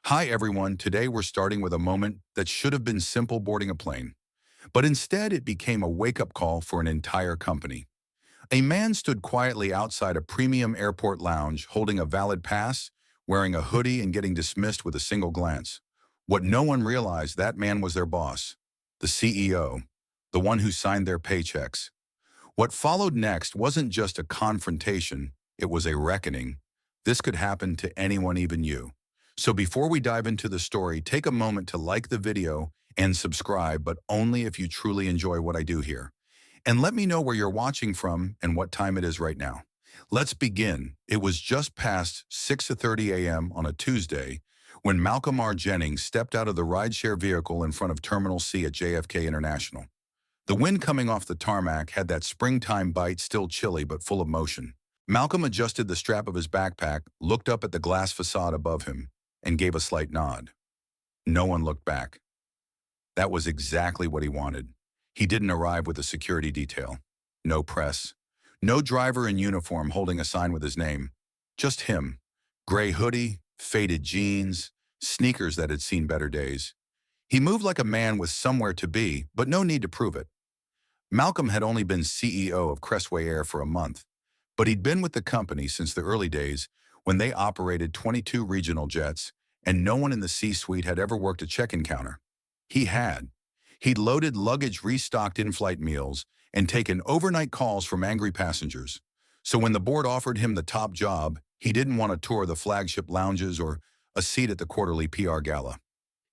Hi everyone, today we're starting with a moment that should have been simple boarding a plane. But instead it became a wake-up call for an entire company. A man stood quietly outside a premium airport lounge holding a valid pass, wearing a hoodie and getting dismissed with a single glance. What no one realized, that man was their boss, the CEO, the one who signed their paychecks. What followed next wasn't just a confrontation, it was a reckoning. This could happen to anyone, even you. So before we dive into the story, take a moment to like the video and subscribe, but only if you truly enjoy what I do here. And let me know where you're watching from and what time it is right now. Let's begin. It was just past 6:30 a.m. on a Tuesday when Malcolm R. Jennings stepped out of the rideshare vehicle in front of Terminal C at JFK International. The wind coming off the tarmac had that springtime bite, still chilly but full of motion. Malcolm adjusted the strap of his backpack, looked up at the glass facade above him, and gave a slight nod. No one looked back. That was exactly what he wanted. He didn't arrive with a security detail. No press. No driver in uniform holding a sign with his name. Just him. Gray hoodie, faded jeans, sneakers that had seen better days. He moved like a man with somewhere to be, but no need to prove it. Malcolm had only been CEO of Crestway Air for a month, but he'd been with the company since the early days when they operated 22 regional jets, and no one in the C-suite had ever worked a check-in counter. He had. He'd loaded luggage, restocked in-flight meals, and taken overnight calls from angry passengers. So when the board offered him the top job, he didn't want a tour of the flagship lounges or a seat at the quarterly PR gala.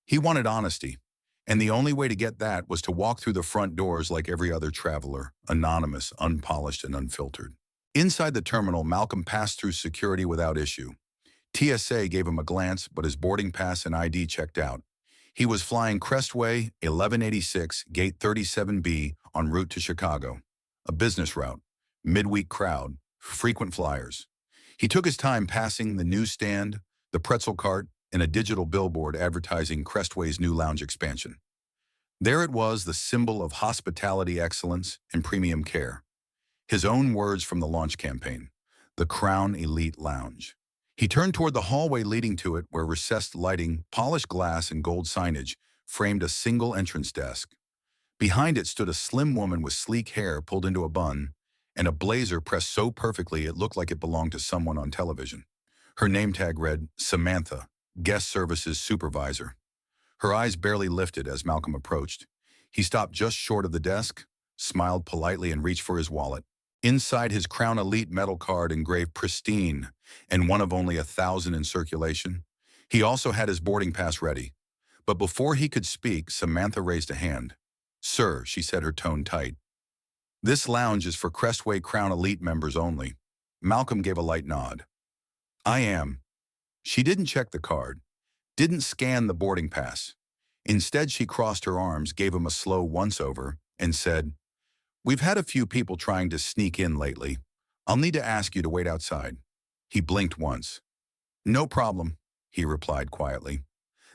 He wanted honesty, and the only way to get that was to walk through the front doors like every other traveler, anonymous, unpolished, and unfiltered. Inside the terminal, Malcolm passed through security without issue. TSA gave him a glance, but his boarding pass and ID checked out. He was flying Crestway 1186, Gate 37B, en route to Chicago. A business route, midweek crowd, frequent flyers. He took his time passing the newsstand, the pretzel cart, and a digital billboard advertising Crestway's new lounge expansion. There it was, the symbol of hospitality excellence and premium care. His own words from the launch campaign, the Crown Elite Lounge. He turned toward the hallway leading to it, where recessed lighting, polished glass, and gold signage framed a single entrance desk. Behind it stood a slim woman with sleek hair pulled into a bun and a blazer pressed so perfectly it looked like it belonged to someone on television. Her name tag read, Samantha, Guest Services Supervisor. Her eyes barely lifted as Malcolm approached. He stopped just short of the desk, smiled politely, and reached for his wallet. Inside, his Crown Elite metal card engraved pristine and one of only 1,000 in circulation. He also had his boarding pass ready. But before he could speak, Samantha raised a hand. "Sir," she said, her tone tight. "This lounge is for Crestway Crown Elite members only." Malcolm gave a light nod. "I am." She didn't check the card, didn't scan the boarding pass. Instead, she crossed her arms, gave him a slow once-over, and said, "We've had a few people trying to sneak in lately. I'll need to ask you to wait outside." He blinked once. "No problem," he replied quietly.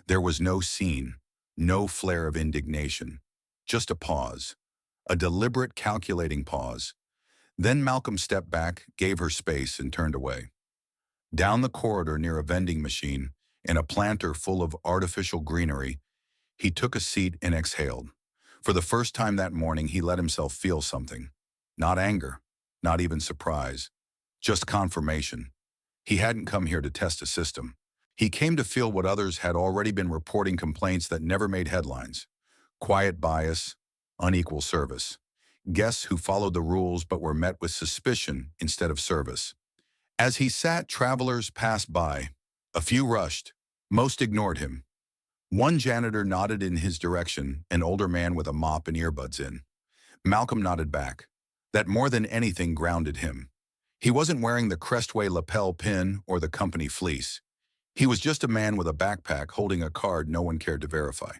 There was no scene, no flare of indignation, just a pause, a deliberate, calculating pause. Then Malcolm stepped back, gave her space, and turned away. Down the corridor near a vending machine, in a planter full of artificial greenery, he took a seat and exhaled. For the first time that morning, he let himself feel something. Not anger, not even surprise, just confirmation. He hadn't come here to test a system. He came to feel what others had already been reporting, complaints that never made headlines. Quiet bias, unequal service. Guests who followed the rules but were met with suspicion instead of service. As he sat, travelers passed by. A few rushed. Most ignored him. One janitor nodded in his direction, an older man with a mop and earbuds in. Malcolm nodded back. That more than anything grounded him. He wasn't wearing the Crestway lapel pin or the company fleece. He was just a man with a backpack holding a card no one cared to verify.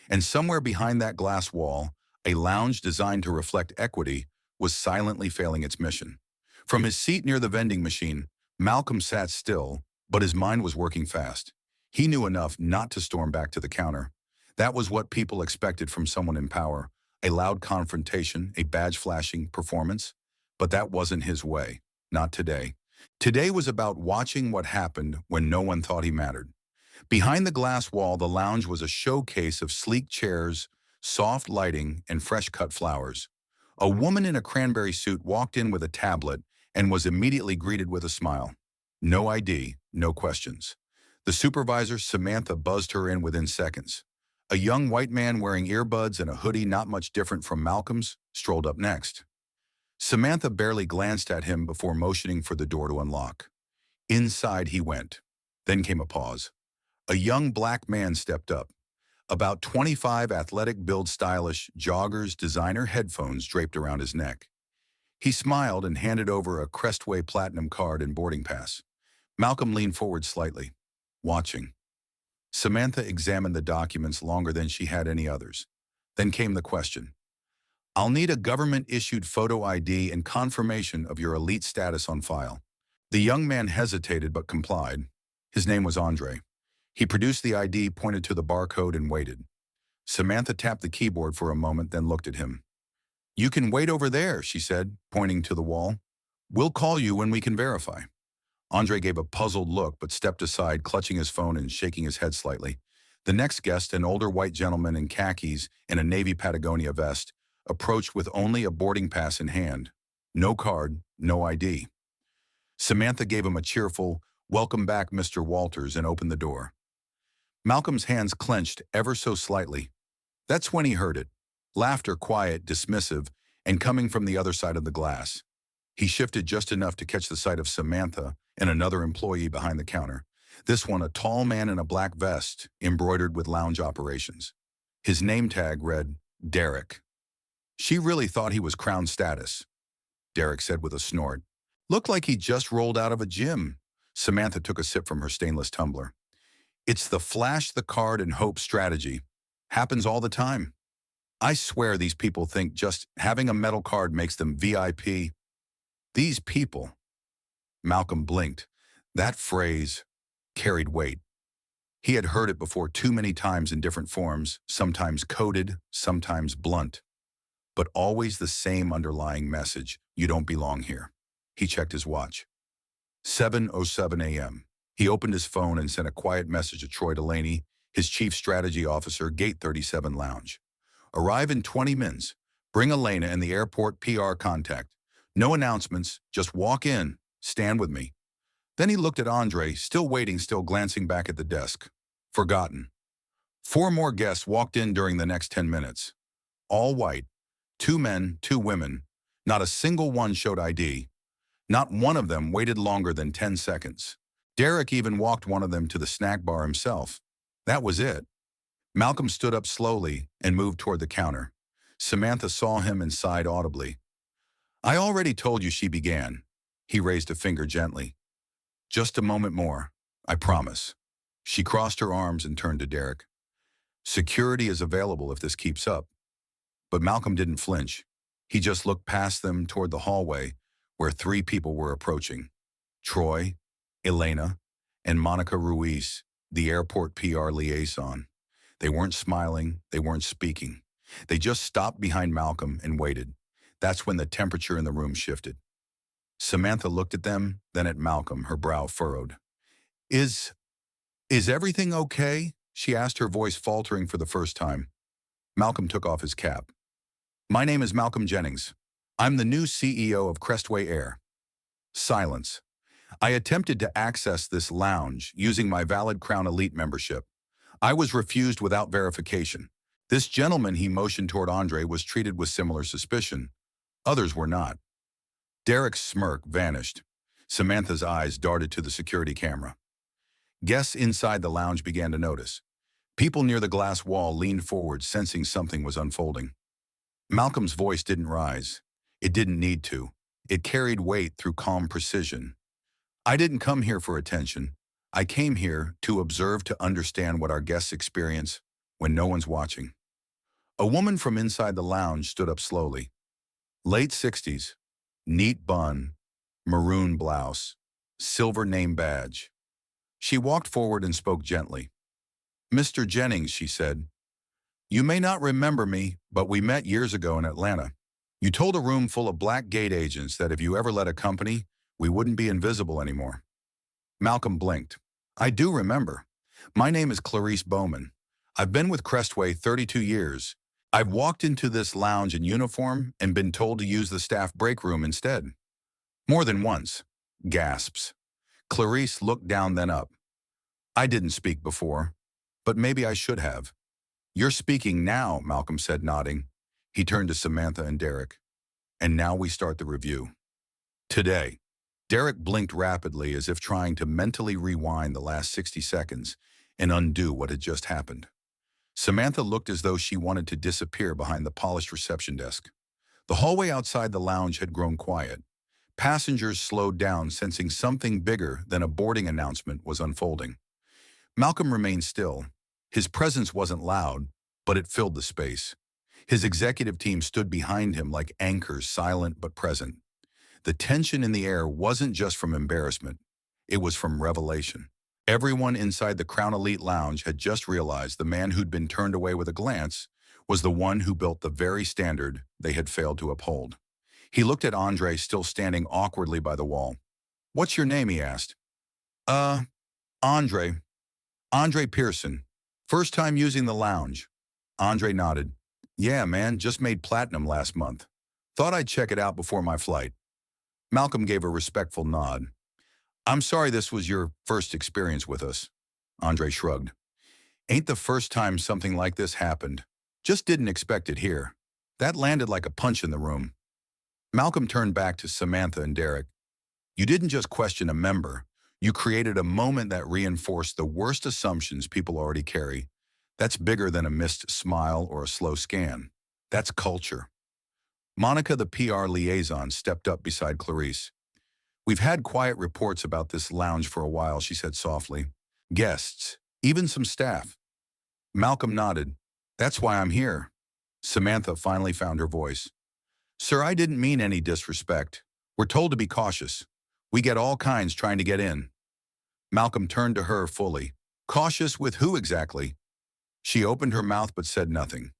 And somewhere behind that glass wall, a lounge designed to reflect equity was silently failing its mission. From his seat near the vending machine, Malcolm sat still, but his mind was working fast. He knew enough not to storm back to the counter. That was what people expected from someone in power, a loud confrontation, a badge-flashing performance. But that wasn't his way. Not today. Today was about watching what happened when no one thought he mattered. Behind the glass wall, the lounge was a showcase of sleek chairs, soft lighting, and fresh-cut flowers. A woman in a cranberry suit walked in with a tablet and was immediately greeted with a smile. No ID, no questions. The supervisor, Samantha, buzzed her in within seconds. A young white man wearing earbuds and a hoodie not much different from Malcolm's strolled up next. Samantha barely glanced at him before motioning for the door to unlock. Inside he went. Then came a pause. A young black man stepped up. About 25, athletic build, stylish, joggers, designer headphones draped around his neck. He smiled and handed over a Crestway Platinum card and boarding pass. Malcolm leaned forward slightly, watching. Samantha examined the documents longer than she had any others. Then came the question. I'll need a government-issued photo ID and confirmation of your elite status on file. The young man hesitated but complied. His name was Andre. He produced the ID, pointed to the barcode, and waited. Samantha tapped the keyboard for a moment, then looked at him. You can wait over there, she said, pointing to the wall. We'll call you when we can verify. Andre gave a puzzled look but stepped aside, clutching his phone and shaking his head slightly. The next guest, an older white gentleman in khakis and a navy Patagonia vest, approached with only a boarding pass in hand. No card, no ID. Samantha gave him a cheerful, "Welcome back, Mr. Walters," and opened the door. Malcolm's hands clenched ever so slightly. That's when he heard it. Laughter, quiet, dismissive, and coming from the other side of the glass. He shifted just enough to catch the sight of Samantha and another employee behind the counter. This one, a tall man in a black vest, embroidered with lounge operations. His name tag read, Derek. She really thought he was crown status, Derek said with a snort. Looked like he just rolled out of a gym. Samantha took a sip from her stainless tumbler. It's the flash the card and hope strategy. Happens all the time. I swear these people think just having a metal card makes them VIP. These people. Malcolm blinked. That phrase carried weight. He had heard it before too many times in different forms, sometimes coded, sometimes blunt. But always the same underlying message: you don't belong here. He checked his watch. 7:07 a.m. He opened his phone and sent a quiet message to Troy Delaney, his chief strategy officer, Gate 37 Lounge. Arrive in 20 minutes. Bring Elena and the airport PR contact. No announcements, just walk in, stand with me. Then he looked at Andre, still waiting, still glancing back at the desk. Forgotten. 4 more guests walked in during the next 10 minutes. All white. 2 men, 2 women. Not a single one showed ID. Not one of them waited longer than 10 seconds. Derek even walked one of them to the snack bar himself. That was it. Malcolm stood up slowly and moved toward the counter. Samantha saw him and sighed audibly. I already told you, she began. He raised a finger gently. Just a moment more, I promise. She crossed her arms and turned to Derek. Security is available if this keeps up. But Malcolm didn't flinch. He just looked past them toward the hallway where 3 people were approaching. Troy, Elena, and Monica Ruiz, the airport PR liaison. They weren't smiling, they weren't speaking. They just stopped behind Malcolm and waited. That's when the temperature in the room shifted. Samantha looked at them, then at Malcolm, her brow furrowed. Is everything okay? She asked, her voice faltering for the first time. Malcolm took off his cap. My name is Malcolm Jennings. I'm the new CEO of Crestway Air. Silence. I attempted to access this lounge using my valid Crown Elite membership. I was refused without verification. This gentleman, he motioned toward Andre, was treated with similar suspicion. Others were not. Derek's smirk vanished. Samantha's eyes darted to the security camera. Guests inside the lounge began to notice. People near the glass wall leaned forward, sensing something was unfolding. Malcolm's voice didn't rise. It didn't need to. It carried weight through calm precision. I didn't come here for attention. I came here to observe, to understand what our guests experience when no one's watching. A woman from inside the lounge stood up slowly. Late 60s, neat bun, maroon blouse, silver name badge. She walked forward and spoke gently. Mr. Jennings, she said, you may not remember me, but we met years ago in Atlanta. You told a room full of black gate agents that if you ever led a company, we wouldn't be invisible anymore. Malcolm blinked. I do remember. My name is Clarice Bowman. I've been with Crestway 32 years. I've walked into this lounge in uniform and been told to use the staff break room instead. More than once. Gasps. Clarice looked down then up. I didn't speak before, but maybe I should have. You're speaking now, Malcolm said, nodding. He turned to Samantha and Derek. And now we start the review. Today. Derek blinked rapidly as if trying to mentally rewind the last 60 seconds and undo what had just happened. Samantha looked as though she wanted to disappear behind the polished reception desk. The hallway outside the lounge had grown quiet. Passengers slowed down, sensing something bigger than a boarding announcement was unfolding. Malcolm remained still. His presence wasn't loud, but it filled the space. His executive team stood behind him like anchors, silent but present. The tension in the air wasn't just from embarrassment. It was from revelation. Everyone inside the Crown Elite Lounge had just realized the man who'd been turned away with a glance was the one who built the very standard they had failed to uphold. He looked at Andre, still standing awkwardly by the wall. "What's your name?" he asked. Andre. Andre Pearson. First time using the lounge." Andre nodded. "Yeah, man, just made platinum last month. Thought I'd check it out before my flight." Malcolm gave a respectful nod. "I'm sorry this was your first experience with us." Andre shrugged. "Ain't the first time something like this happened. Just didn't expect it here." That landed like a punch in the room. Malcolm turned back to Samantha and Derek. "You didn't just question a member. You created a moment that reinforced the worst assumptions people already carry. That's bigger than a missed smile or a slow scan. That's culture." Monica, the PR liaison, stepped up beside Clarice. "We've had quiet reports about this lounge for a while," she said softly. "Guests, even some staff." Malcolm nodded. "That's why I'm here." Samantha finally found her voice. "Sir, I didn't mean any disrespect. We're told to be cautious. We get all kinds trying to get in." Malcolm turned to her fully. "Cautious with who exactly?" She opened her mouth but said nothing.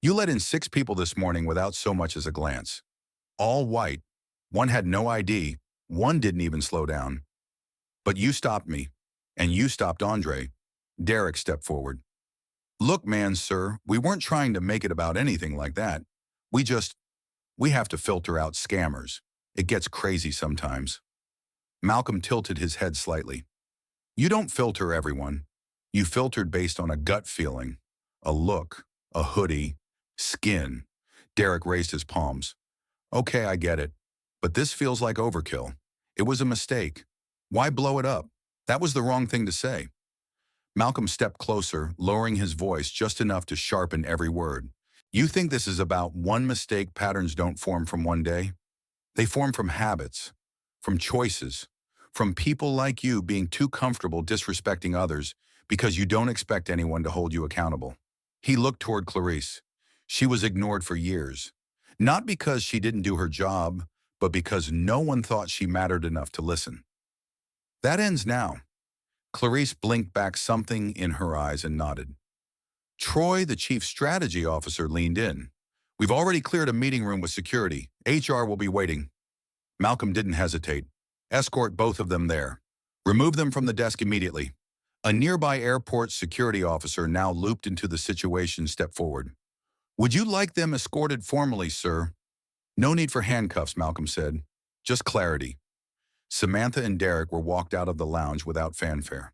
"You let in 6 people this morning without so much as a glance. All white. One had no ID. One didn't even slow down. But you stopped me. And you stopped Andre." Derek stepped forward. "Look, man, sir, we weren't trying to make it about anything like that. We have to filter out scammers. It gets crazy sometimes." Malcolm tilted his head slightly. "You don't filter everyone. You filtered based on a gut feeling, a look, a hoodie, skin." Derek raised his palms. "Okay, I get it. But this feels like overkill. It was a mistake. Why blow it up? That was the wrong thing to say." Malcolm stepped closer, lowering his voice just enough to sharpen every word. "You think this is about one mistake? Patterns don't form from one day. They form from habits, from choices, from people like you being too comfortable disrespecting others because you don't expect anyone to hold you accountable." He looked toward Clarice. She was ignored for years. Not because she didn't do her job, but because no one thought she mattered enough to listen. "That ends now." Clarice blinked back, something in her eyes, and nodded. Troy, the chief strategy officer, leaned in. "We've already cleared a meeting room with security. HR will be waiting." Malcolm didn't hesitate. "Escort both of them there. Remove them from the desk immediately." A nearby airport security officer, now looped into the situation, stepped forward. "Would you like them escorted formally, sir?" "No need for handcuffs," Malcolm said. "Just clarity." Samantha and Derek were walked out of the lounge without fanfare.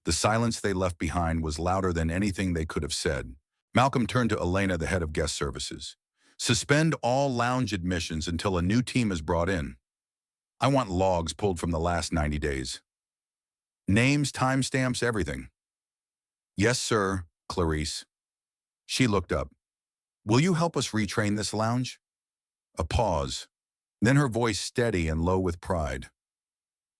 The silence they left behind was louder than anything they could have said. Malcolm turned to Elena, the head of guest services. "Suspend all lounge admissions until a new team is brought in. I want logs pulled from the last 90 days. Names, timestamps, everything." "Yes, sir, Clarice." She looked up. "Will you help us retrain this lounge?" A pause. Then her voice steady and low with pride.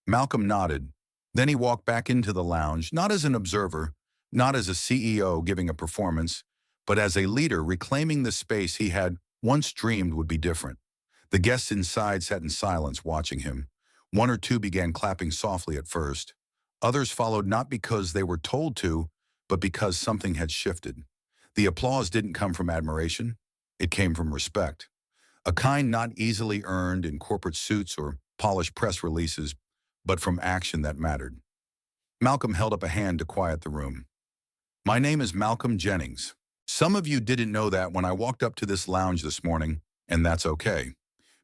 Malcolm nodded. Then he walked back into the lounge, not as an observer, not as a CEO giving a performance, but as a leader reclaiming the space he had once dreamed would be different. The guests inside sat in silence watching him. One or two began clapping softly at first. Others followed not because they were told to, but because something had shifted. The applause didn't come from admiration. It came from respect. A kind not easily earned in corporate suits or polished press releases, but from action that mattered. Malcolm held up a hand to quiet the room. My name is Malcolm Jennings. Some of you didn't know that when I walked up to this lounge this morning, and that's okay.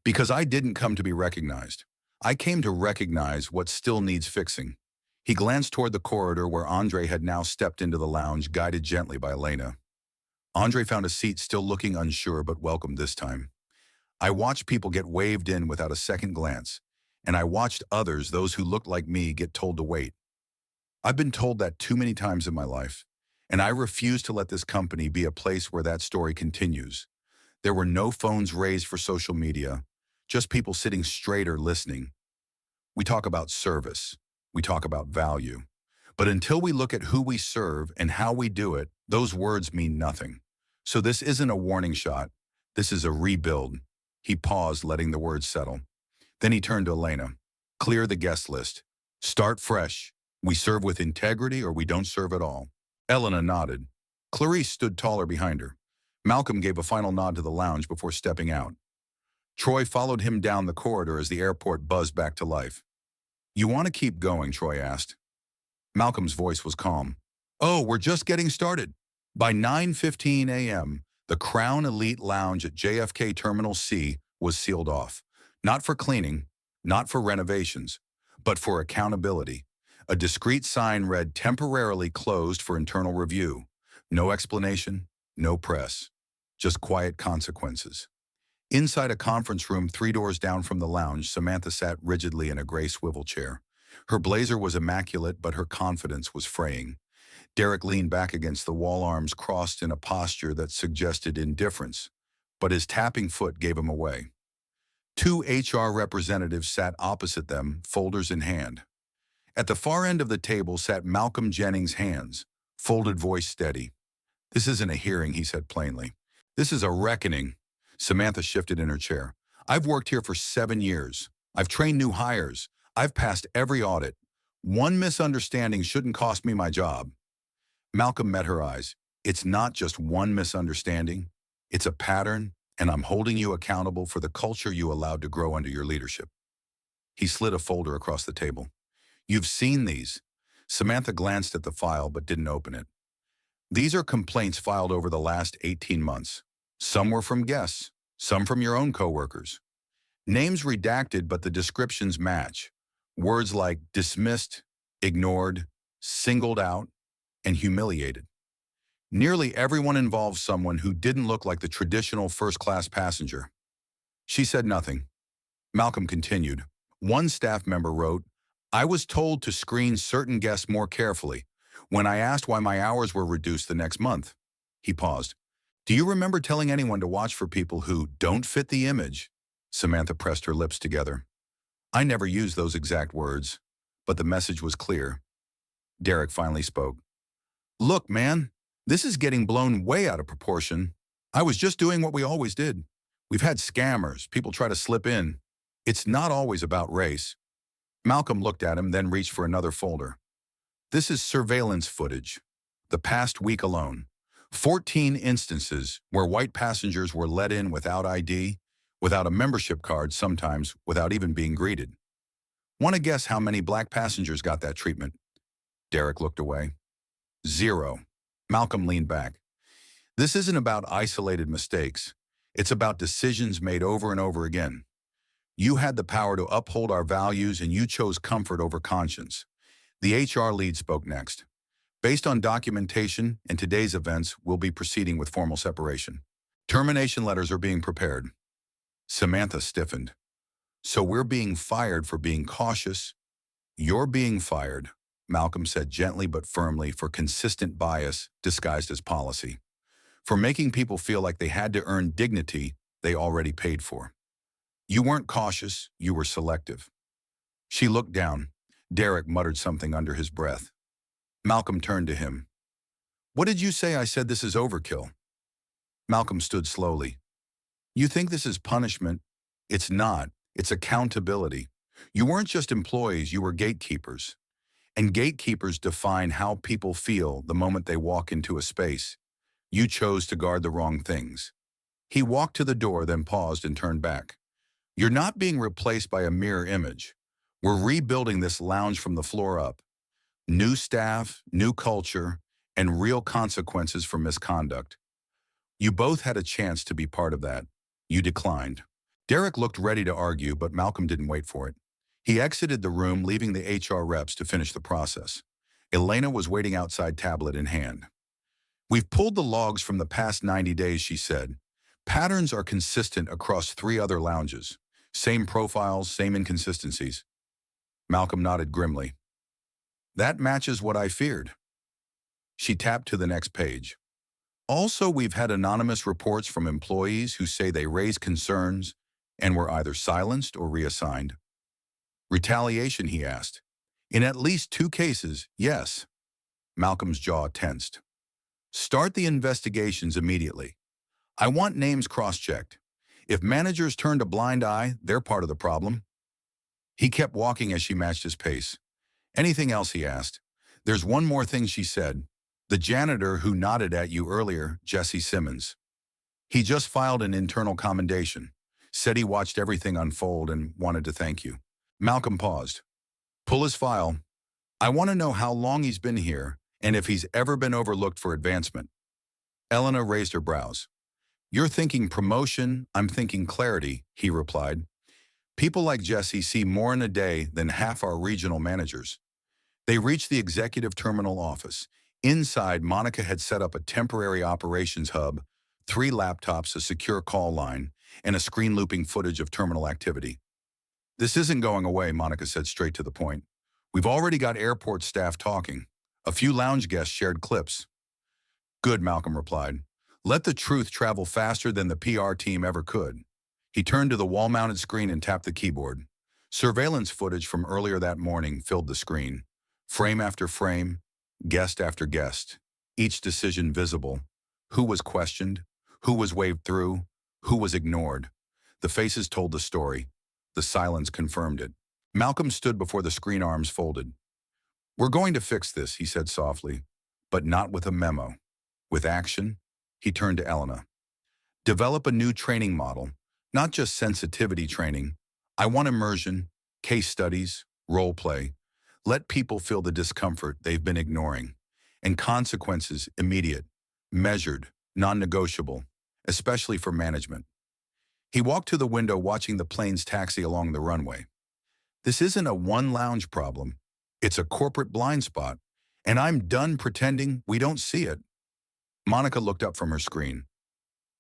Because I didn't come to be recognized. I came to recognize what still needs fixing. He glanced toward the corridor where Andre had now stepped into the lounge, guided gently by Elena. Andre found a seat, still looking unsure but welcome this time. I watched people get waved in without a second glance, and I watched others, those who looked like me, get told to wait. I've been told that too many times in my life, and I refuse to let this company be a place where that story continues. There were no phones raised for social media, just people sitting straighter listening. We talk about service. We talk about value. But until we look at who we serve and how we do it, those words mean nothing. So this isn't a warning shot. This is a rebuild. He paused, letting the words settle. Then he turned to Elena. Clear the guest list. Start fresh. We serve with integrity or we don't serve at all. Elena nodded. Clarice stood taller behind her. Malcolm gave a final nod to the lounge before stepping out. Troy followed him down the corridor as the airport buzzed back to life. You want to keep going? Troy asked. Malcolm's voice was calm. Oh, we're just getting started. By 9:15 a.m., the Crown Elite Lounge at JFK Terminal C was sealed off. Not for cleaning, not for renovations, but for accountability. A discreet sign read temporarily closed for internal review. No explanation, no press, just quiet consequences. Inside a conference room 3 doors down from the lounge, Samantha sat rigidly in a gray swivel chair. Her blazer was immaculate, but her confidence was fraying. Derek leaned back against the wall, arms crossed in a posture that suggested indifference, but his tapping foot gave him away. Two HR representatives sat opposite them, folders in hand. At the far end of the table sat Malcolm Jennings, hands, folded, voice steady. This isn't a hearing, he said plainly. This is a reckoning. Samantha shifted in her chair. I've worked here for 7 years. I've trained new hires. I've passed every audit. One misunderstanding shouldn't cost me my job. Malcolm met her eyes. It's not just one misunderstanding. It's a pattern, and I'm holding you accountable for the culture you allowed to grow under your leadership. He slid a folder across the table. You've seen these. Samantha glanced at the file but didn't open it. These are complaints filed over the last 18 months. Some were from guests, some from your own coworkers. Names redacted, but the descriptions match. Words like dismissed, ignored, singled out, and humiliated. Nearly everyone involved someone who didn't look like the traditional first-class passenger. She said nothing. Malcolm continued. One staff member wrote, I was told to screen certain guests more carefully when I asked why my hours were reduced the next month. He paused. Do you remember telling anyone to watch for people who don't fit the image? Samantha pressed her lips together. I never used those exact words, but the message was clear. Derek finally spoke. Look, man, this is getting blown way out of proportion. I was just doing what we always did. We've had scammers, people try to slip in. It's not always about race. Malcolm looked at him, then reached for another folder. This is surveillance footage. The past week alone. 14 instances where white passengers were let in without ID, without a membership card, sometimes without even being greeted. Want to guess how many black passengers got that treatment? Derek looked away. 0. Malcolm leaned back. This isn't about isolated mistakes. It's about decisions made over and over again. You had the power to uphold our values and you chose comfort over conscience. The HR lead spoke next. Based on documentation and today's events, we'll be proceeding with formal separation. Termination letters are being prepared. Samantha stiffened. So we're being fired for being cautious? You're being fired, Malcolm said gently but firmly, for consistent bias disguised as policy. For making people feel like they had to earn dignity they already paid for. You weren't cautious, you were selective. She looked down. Derek muttered something under his breath. Malcolm turned to him. What did you say? I said this is overkill. Malcolm stood slowly. You think this is punishment? It's not. It's accountability. You weren't just employees, you were gatekeepers. And gatekeepers define how people feel the moment they walk into a space. You chose to guard the wrong things. He walked to the door, then paused and turned back. You're not being replaced by a mirror image. We're rebuilding this lounge from the floor up. New staff, new culture, and real consequences for misconduct. You both had a chance to be part of that. You declined. Derek looked ready to argue, but Malcolm didn't wait for it. He exited the room, leaving the HR reps to finish the process. Elena was waiting outside, tablet in hand. We've pulled the logs from the past 90 days, she said. Patterns are consistent across 3 other lounges. Same profiles, same inconsistencies. Malcolm nodded grimly. That matches what I feared. She tapped to the next page. Also, we've had anonymous reports from employees who say they raised concerns and were either silenced or reassigned. Retaliation, he asked. In at least 2 cases, yes. Malcolm's jaw tensed. Start the investigations immediately. I want names cross-checked. If managers turned a blind eye, they're part of the problem. He kept walking as she matched his pace. Anything else, he asked. There's one more thing, she said. The janitor who nodded at you earlier, Jesse Simmons. He just filed an internal commendation. Said he watched everything unfold and wanted to thank you. Malcolm paused. Pull his file. I want to know how long he's been here and if he's ever been overlooked for advancement. Elena raised her brows. You're thinking promotion, I'm thinking clarity, he replied. People like Jesse see more in a day than half our regional managers. They reached the executive terminal office. Inside, Monica had set up a temporary operations hub, 3 laptops, a secure call line, and a screen looping footage of terminal activity. This isn't going away, Monica said straight to the point. We've already got airport staff talking. A few lounge guests shared clips. Good, Malcolm replied. Let the truth travel faster than the PR team ever could. He turned to the wall-mounted screen and tapped the keyboard. Surveillance footage from earlier that morning filled the screen. Frame after frame, guest after guest, each decision visible. Who was questioned? Who was waved through? Who was ignored? The faces told the story. The silence confirmed it. Malcolm stood before the screen, arms folded. We're going to fix this, he said softly, but not with a memo. With action. He turned to Elena. Develop a new training model, not just sensitivity training. I want immersion, case studies, role play. Let people feel the discomfort they've been ignoring. And consequences immediate, measured, non-negotiable, especially for management. He walked to the window, watching the planes taxi along the runway. This isn't a one-lounge problem. It's a corporate blind spot, and I'm done pretending we don't see it. Monica looked up from her screen.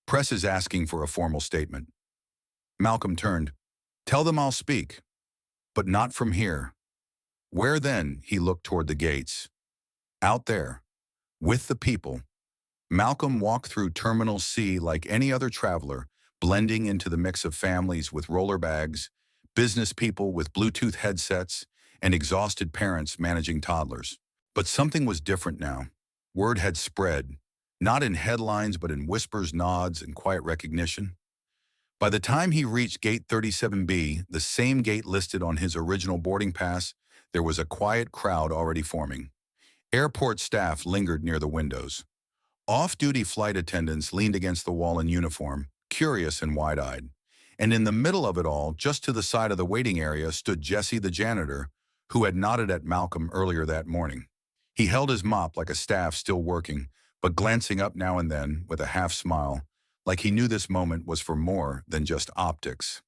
Press is asking for a formal statement. Malcolm turned. Tell them I'll speak, but not from here. Where then? He looked toward the gates. Out there, with the people. Malcolm walked through Terminal C like any other traveler, blending into the mix of families with roller bags, business people with Bluetooth headsets, and exhausted parents managing toddlers. But something was different now. Word had spread, not in headlines but in whispers, nods, and quiet recognition. By the time he reached Gate 37B, the same gate listed on his original boarding pass, there was a quiet crowd already forming. Airport staff lingered near the windows. Off-duty flight attendants leaned against the wall in uniform, curious and wide-eyed. And in the middle of it all, just to the side of the waiting area, stood Jesse the janitor, who had nodded at Malcolm earlier that morning. He held his mop like a staff still working, but glancing up now and then with a half-smile, like he knew this moment was for more than just optics.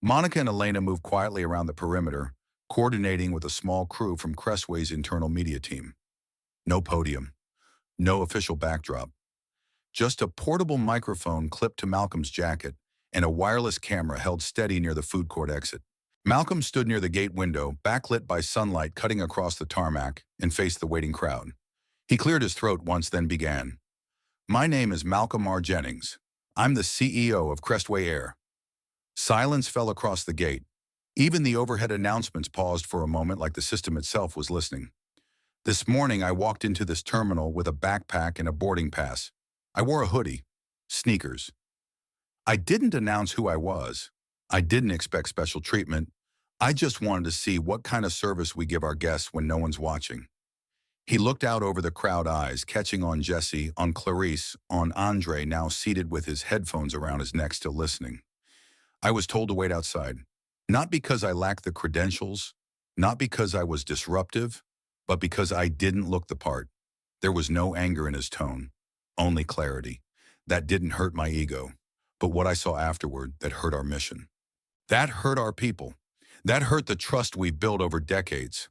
Monica and Elena moved quietly around the perimeter, coordinating with a small crew from Crestway's internal media team. No podium, no official backdrop. Just a portable microphone clipped to Malcolm's jacket and a wireless camera held steady near the food court exit. Malcolm stood near the gate window, backlit by sunlight cutting across the tarmac, and faced the waiting crowd. He cleared his throat once, then began. My name is Malcolm R. Jennings. I'm the CEO of Crestway Air. Silence fell across the gate. Even the overhead announcements paused for a moment, like the system itself was listening. This morning I walked into this terminal with a backpack and a boarding pass. I wore a hoodie, sneakers. I didn't announce who I was. I didn't expect special treatment. I just wanted to see what kind of service we give our guests when no one's watching. He looked out over the crowd, eyes catching on Jesse, on Clarice, on Andre, now seated with his headphones around his neck, still listening. I was told to wait outside. Not because I lacked the credentials, not because I was disruptive, but because I didn't look the part. There was no anger in his tone, only clarity. That didn't hurt my ego, but what I saw afterward that hurt our mission. That hurt our people. That hurt the trust we've built over decades.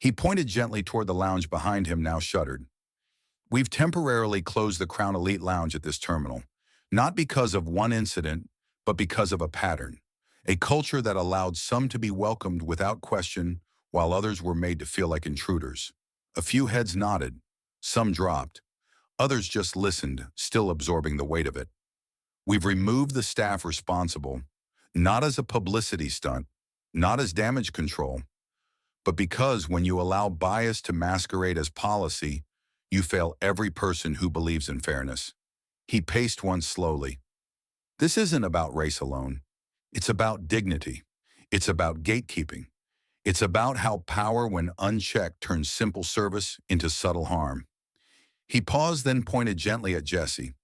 He pointed gently toward the lounge behind him, now shuttered. We've temporarily closed the Crown Elite Lounge at this terminal, not because of one incident, but because of a pattern, a culture that allowed some to be welcomed without question, while others were made to feel like intruders. A few heads nodded, some dropped, others just listened, still absorbing the weight of it. We've removed the staff responsible, not as a publicity stunt, not as damage control, but because when you allow bias to masquerade as policy, you fail every person who believes in fairness. He paced once slowly. This isn't about race alone. It's about dignity. It's about gatekeeping. It's about how power, when unchecked, turns simple service into subtle harm. He paused, then pointed gently at Jesse.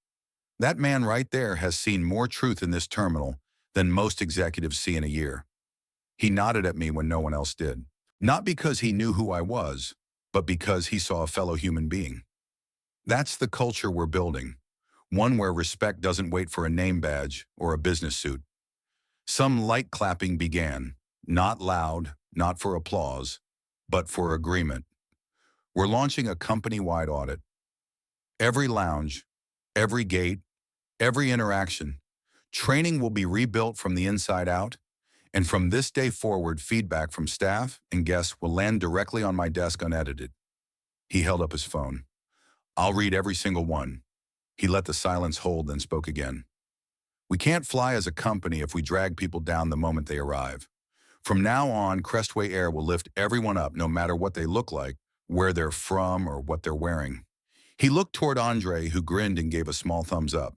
That man right there has seen more truth in this terminal than most executives see in a year. He nodded at me when no one else did. Not because he knew who I was, but because he saw a fellow human being. That's the culture we're building, one where respect doesn't wait for a name badge or a business suit. Some light clapping began, not loud, not for applause, but for agreement. We're launching a company-wide audit. Every lounge, every gate, every interaction. Training will be rebuilt from the inside out, and from this day forward, feedback from staff and guests will land directly on my desk unedited. He held up his phone. I'll read every single one. He let the silence hold, then spoke again. We can't fly as a company if we drag people down the moment they arrive. From now on, Crestway Air will lift everyone up no matter what they look like, where they're from, or what they're wearing. He looked toward Andre, who grinned and gave a small thumbs up.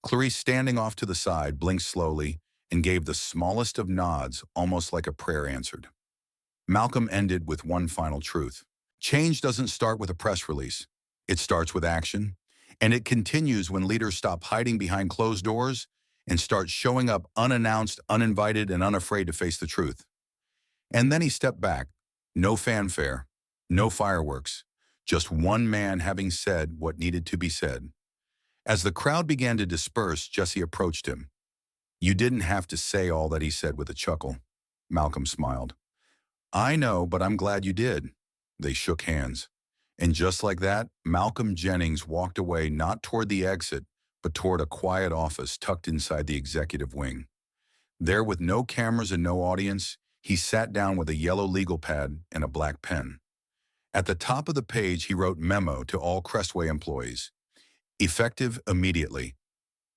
Clarice, standing off to the side, blinked slowly and gave the smallest of nods, almost like a prayer answered. Malcolm ended with one final truth. Change doesn't start with a press release. It starts with action, and it continues when leaders stop hiding behind closed doors and start showing up unannounced, uninvited, and unafraid to face the truth. And then he stepped back. No fanfare, no fireworks, just one man having said what needed to be said. As the crowd began to disperse, Jesse approached him. You didn't have to say all that, he said with a chuckle. Malcolm smiled. I know, but I'm glad you did. They shook hands. And just like that, Malcolm Jennings walked away, not toward the exit, but toward a quiet office tucked inside the executive wing. There, with no cameras and no audience, he sat down with a yellow legal pad and a black pen. At the top of the page, he wrote memo to all Crestway employees. Effective immediately.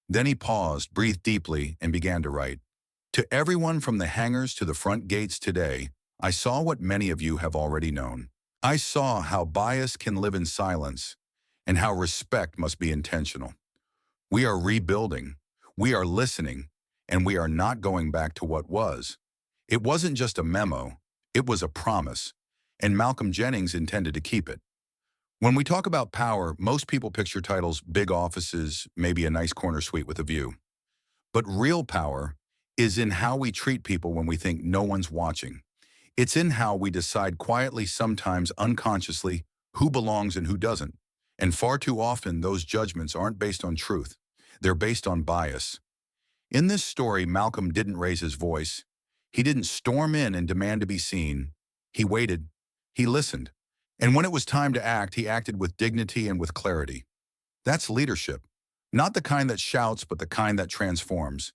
Then he paused, breathed deeply, and began to write. To everyone from the hangars to the front gates today, I saw what many of you have already known. I saw how bias can live in silence and how respect must be intentional. We are rebuilding, we are listening, and we are not going back to what was. It wasn't just a memo, it was a promise, and Malcolm Jennings intended to keep it. When we talk about power, most people picture titles, big offices, maybe a nice corner suite with a view. But real power is in how we treat people when we think no one's watching. It's in how we decide quietly, sometimes unconsciously, who belongs and who doesn't. And far too often, those judgments aren't based on truth. They're based on bias. In this story, Malcolm didn't raise his voice. He didn't storm in and demand to be seen. He waited. He listened. And when it was time to act, he acted with dignity and with clarity. That's leadership. Not the kind that shouts, but the kind that transforms.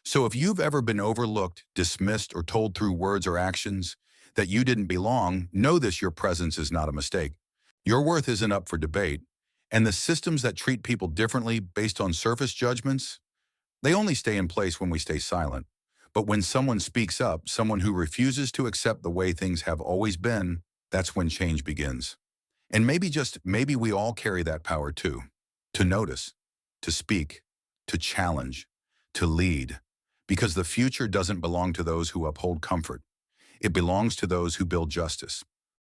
So if you've ever been overlooked, dismissed, or told through words or actions that you didn't belong, know this: your presence is not a mistake. Your worth isn't up for debate. And the systems that treat people differently based on surface judgments, they only stay in place when we stay silent. But when someone speaks up, someone who refuses to accept the way things have always been, that's when change begins. And maybe, just maybe, we all carry that power too. To notice, to speak, to challenge, to lead. Because the future doesn't belong to those who uphold comfort. It belongs to those who build justice.